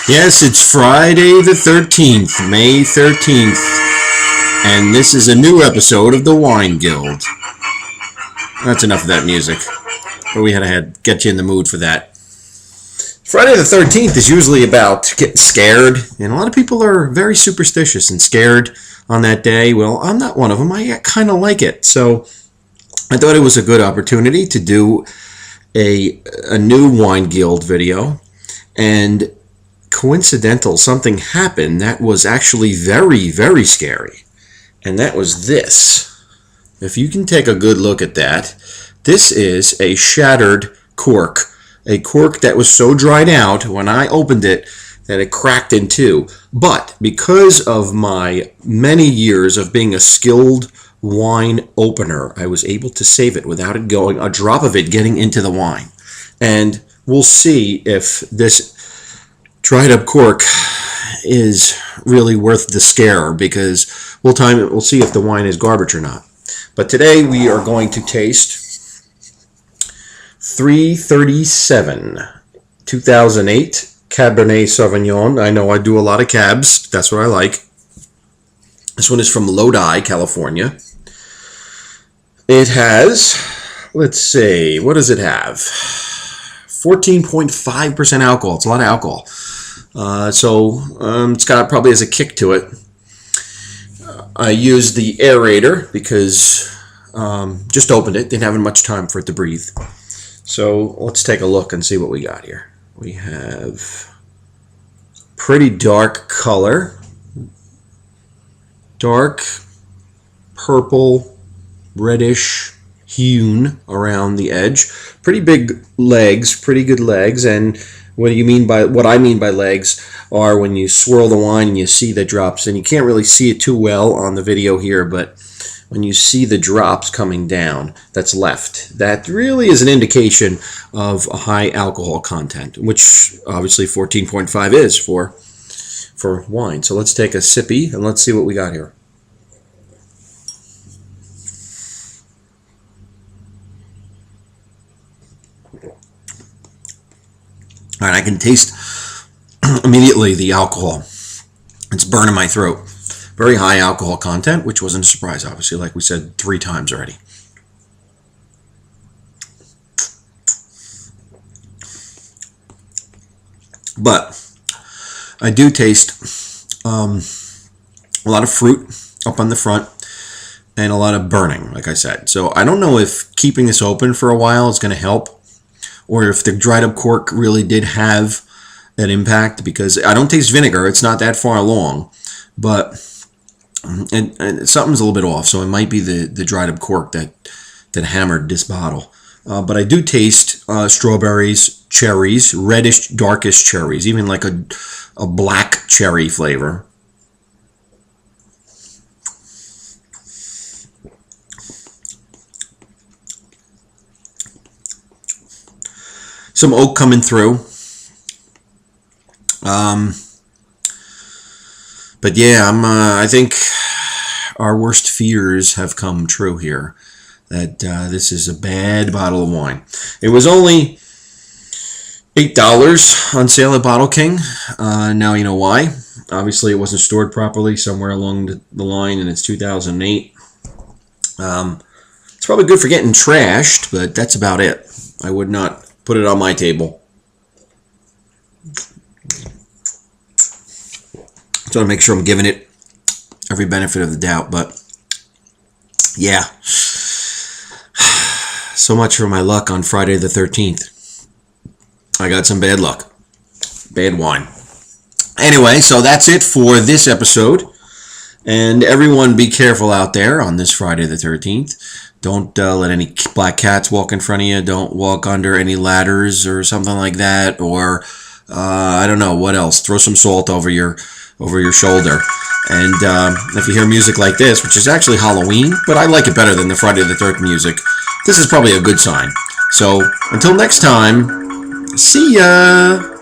Yes, it's Friday the 13th, May 13th, and this is a new episode of the Wine Guild. That's enough of that music, but we had to get you in the mood for that. Friday the 13th is usually about getting scared, and a lot of people are very superstitious and scared on that day. Well, I'm not one of them. I kind of like it, so I thought it was a good opportunity to do a new Wine Guild video, and coincidental, something happened that was actually very, very scary. And that was this. If you can take a good look at that, this is a shattered cork. A cork that was so dried out when I opened it that it cracked in two. But because of my many years of being a skilled wine opener, I was able to save it without it going, a drop of it getting into the wine. And we'll see if this dried up cork is really worth the scare, because we'll see if the wine is garbage or not. But today we are going to taste 337 2008 Cabernet Sauvignon. I know I do a lot of cabs. That's what I like. This one is from Lodi, California. It has, let's see, what does it have? 14.5% alcohol. It's a lot of alcohol. It's got probably has a kick to it. I used the aerator because just opened it, didn't have much time for it to breathe. So let's take a look and see what we got here. We have pretty dark color, dark purple, reddish hue around the edge. Pretty big legs, pretty good legs, and what I mean by legs are when you swirl the wine and you see the drops, and you can't really see it too well on the video here, but when you see the drops coming down that's left, that really is an indication of a high alcohol content, which obviously 14.5 is for wine. So let's take a sippy and let's see what we got here. All right, I can taste immediately the alcohol. It's burning my throat. Very high alcohol content, which wasn't a surprise, obviously, like we said 3 times already. But I do taste a lot of fruit up on the front and a lot of burning, like I said. So I don't know if keeping this open for a while is going to help, or if the dried up cork really did have an impact, because I don't taste vinegar. It's not that far along, but and something's a little bit off, so it might be the dried up cork that hammered this bottle. But I do taste strawberries, cherries, reddish, darkish cherries, even like a black cherry flavor. Some oak coming through. But yeah, I think our worst fears have come true here. That this is a bad bottle of wine. It was only $8 on sale at Bottle King. Now you know why. Obviously, it wasn't stored properly somewhere along the line, and it's 2008. It's probably good for getting trashed, but that's about it. I would not put it on my table. So I make sure I'm giving it every benefit of the doubt, but yeah. So much for my luck on Friday the 13th. I got some bad luck. Bad wine. Anyway, so that's it for this episode. And everyone be careful out there on this Friday the 13th. Don't let any black cats walk in front of you. Don't walk under any ladders or something like that. Or, I don't know, what else? Throw some salt over your shoulder. And if you hear music like this, which is actually Halloween, but I like it better than the Friday the 13th music, this is probably a good sign. So, until next time, see ya!